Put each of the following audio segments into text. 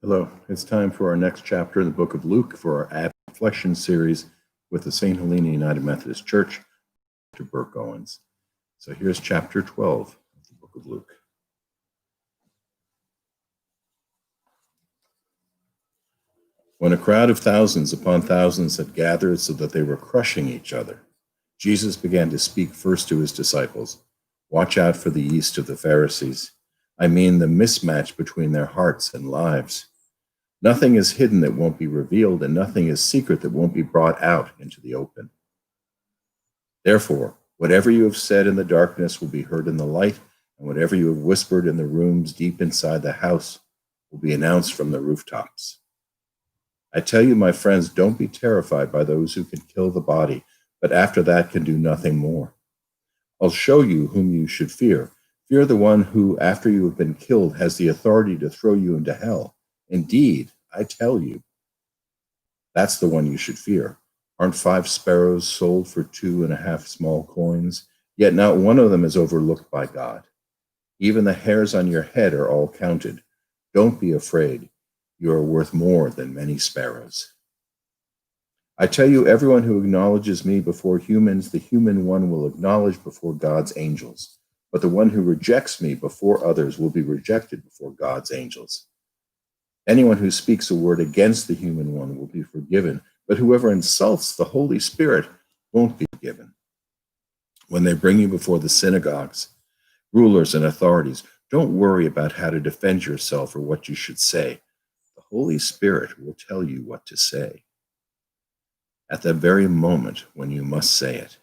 Hello, it's time for our next chapter in the book of Luke for our Advent Reflection series with the St. Helena United Methodist Church, Dr. Burke Owens. So here's chapter 12 of the book of Luke. When a crowd of thousands upon thousands had gathered so that they were crushing each other, Jesus began to speak first to his disciples. Watch out for the yeast of the Pharisees. I mean the mismatch between their hearts and lives. Nothing is hidden that won't be revealed, and nothing is secret that won't be brought out into the open. Therefore, whatever you have said in the darkness will be heard in the light, and whatever you have whispered in the rooms deep inside the house will be announced from the rooftops. I tell you, my friends, don't be terrified by those who can kill the body, but after that can do nothing more. I'll show you whom you should fear. Fear the one who, after you have been killed, has the authority to throw you into hell. Indeed, I tell you, that's the one you should fear. Aren't 5 sparrows sold for 2.5 small coins? Yet not one of them is overlooked by God. Even the hairs on your head are all counted. Don't be afraid. You are worth more than many sparrows. I tell you, everyone who acknowledges me before humans, the human one will acknowledge before God's angels. But the one who rejects me before others will be rejected before God's angels. Anyone who speaks a word against the human one will be forgiven, but whoever insults the Holy Spirit won't be forgiven. When they bring you before the synagogues, rulers and authorities, don't worry about how to defend yourself or what you should say. The Holy Spirit will tell you what to say at the very moment when you must say it.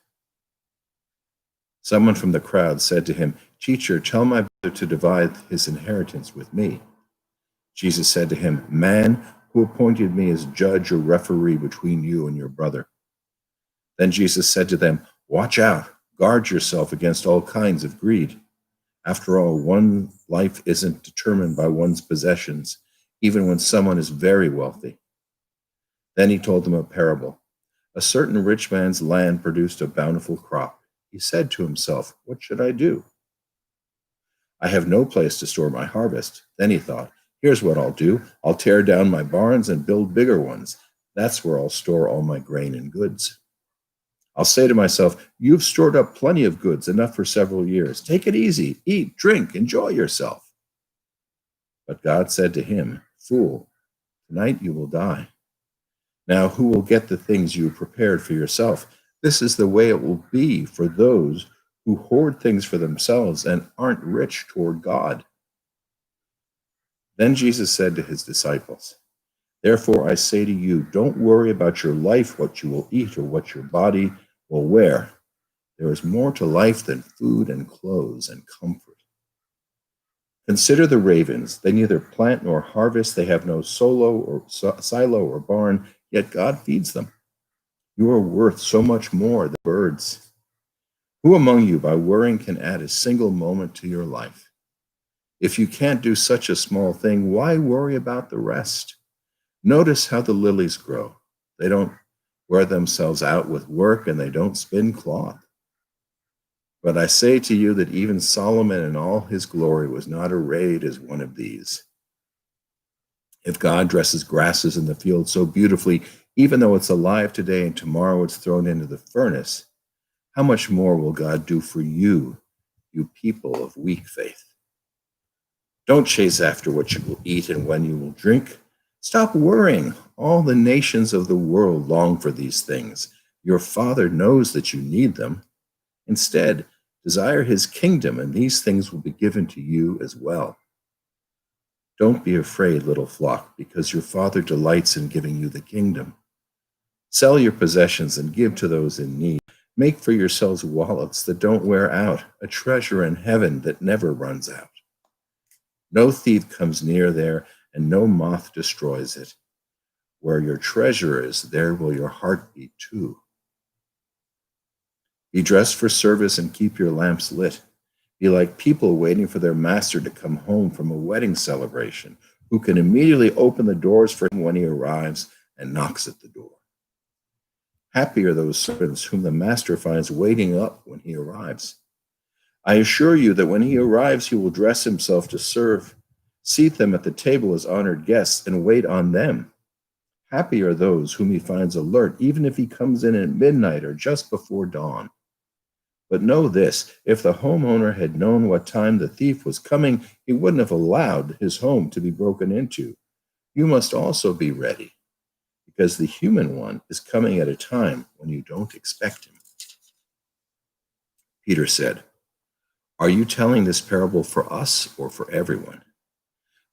Someone from the crowd said to him, "Teacher, tell my brother to divide his inheritance with me." Jesus said to him, "Man, who appointed me as judge or referee between you and your brother?" Then Jesus said to them, "Watch out, guard yourself against all kinds of greed. After all, one's life isn't determined by one's possessions, even when someone is very wealthy." Then he told them a parable. A certain rich man's land produced a bountiful crop. He said to himself, "What should I do? I have no place to store my harvest." Then he thought, "Here's what I'll do. I'll tear down my barns and build bigger ones. That's where I'll store all my grain and goods. I'll say to myself, you've stored up plenty of goods, enough for several years. Take it easy. Eat, drink, enjoy yourself." But God said to him, "Fool, tonight you will die. Now who will get the things you prepared for yourself? This is the way it will be for those who hoard things for themselves and aren't rich toward God." Then Jesus said to his disciples, "Therefore I say to you, don't worry about your life, what you will eat or what your body will wear. There is more to life than food and clothes and comfort. Consider the ravens. They neither plant nor harvest. They have no silo or barn, yet God feeds them. You are worth so much more than birds. Who among you, by worrying, can add a single moment to your life? If you can't do such a small thing, why worry about the rest? Notice how the lilies grow. They don't wear themselves out with work, and they don't spin cloth. But I say to you that even Solomon in all his glory was not arrayed as one of these. If God dresses grasses in the field so beautifully, even though it's alive today and tomorrow it's thrown into the furnace, how much more will God do for you, you people of weak faith? Don't chase after what you will eat and when you will drink. Stop worrying. All the nations of the world long for these things. Your Father knows that you need them. Instead, desire his kingdom, and these things will be given to you as well. Don't be afraid, little flock, because your Father delights in giving you the kingdom. Sell your possessions and give to those in need. Make for yourselves wallets that don't wear out, a treasure in heaven that never runs out. No thief comes near there, and no moth destroys it. Where your treasure is, there will your heart be too. Be dressed for service and keep your lamps lit. Be like people waiting for their master to come home from a wedding celebration, who can immediately open the doors for him when he arrives and knocks at the door. Happy are those servants whom the master finds waiting up when he arrives. I assure you that when he arrives, he will dress himself to serve. Seat them at the table as honored guests and wait on them. Happy are those whom he finds alert, even if he comes in at midnight or just before dawn. But know this, if the homeowner had known what time the thief was coming, he wouldn't have allowed his home to be broken into. You must also be ready, because the human one is coming at a time when you don't expect him. Peter said, "Are you telling this parable for us or for everyone?"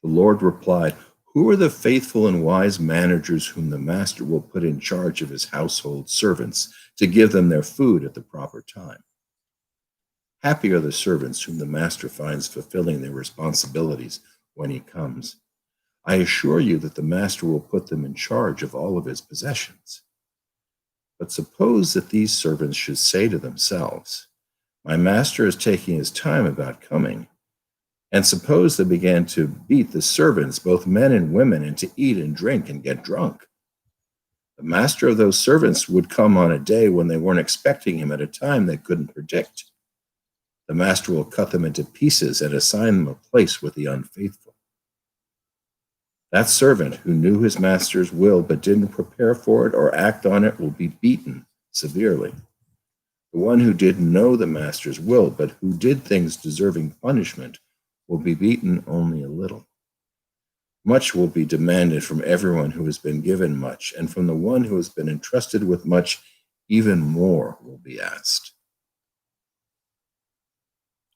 The Lord replied, "Who are the faithful and wise managers whom the master will put in charge of his household servants to give them their food at the proper time? Happy are the servants whom the master finds fulfilling their responsibilities when he comes. I assure you that the master will put them in charge of all of his possessions. But suppose that these servants should say to themselves, 'My master is taking his time about coming.' And suppose they began to beat the servants, both men and women, and to eat and drink and get drunk. The master of those servants would come on a day when they weren't expecting him at a time they couldn't predict. The master will cut them into pieces and assign them a place with the unfaithful. That servant who knew his master's will but didn't prepare for it or act on it will be beaten severely. The one who didn't know the master's will but who did things deserving punishment will be beaten only a little. Much will be demanded from everyone who has been given much, and from the one who has been entrusted with much, even more will be asked.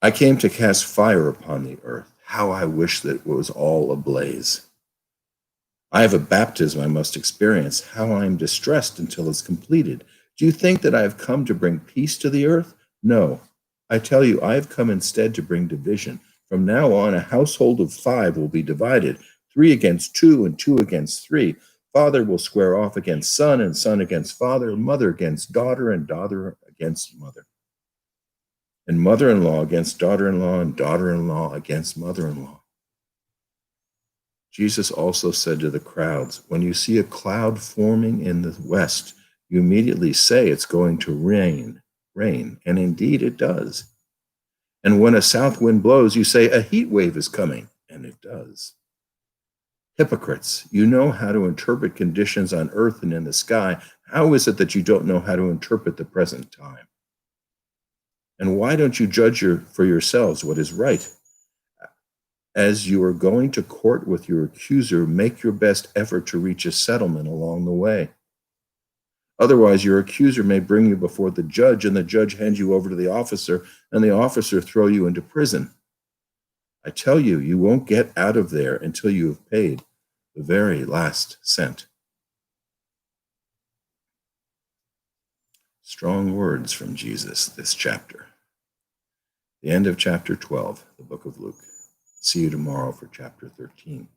I came to cast fire upon the earth. How I wish that it was all ablaze. I have a baptism I must experience. How I am distressed until it's completed. Do you think that I have come to bring peace to the earth? No. I tell you, I have come instead to bring division. From now on, a household of 5 will be divided, 3 against 2 and 2 against 3. Father will square off against son and son against father, mother against daughter and daughter against mother, and mother-in-law against daughter-in-law and daughter-in-law against mother-in-law. Jesus also said to the crowds, when you see a cloud forming in the west, you immediately say it's going to rain, and indeed it does. And when a south wind blows, you say a heat wave is coming, and it does. Hypocrites, you know how to interpret conditions on earth and in the sky. How is it that you don't know how to interpret the present time? And why don't you judge for yourselves what is right? As you are going to court with your accuser, make your best effort to reach a settlement along the way. Otherwise, your accuser may bring you before the judge, and the judge hand you over to the officer, and the officer throw you into prison. I tell you, you won't get out of there until you have paid the very last cent. Strong words from Jesus this chapter. The end of chapter 12, the book of Luke. See you tomorrow for chapter 13.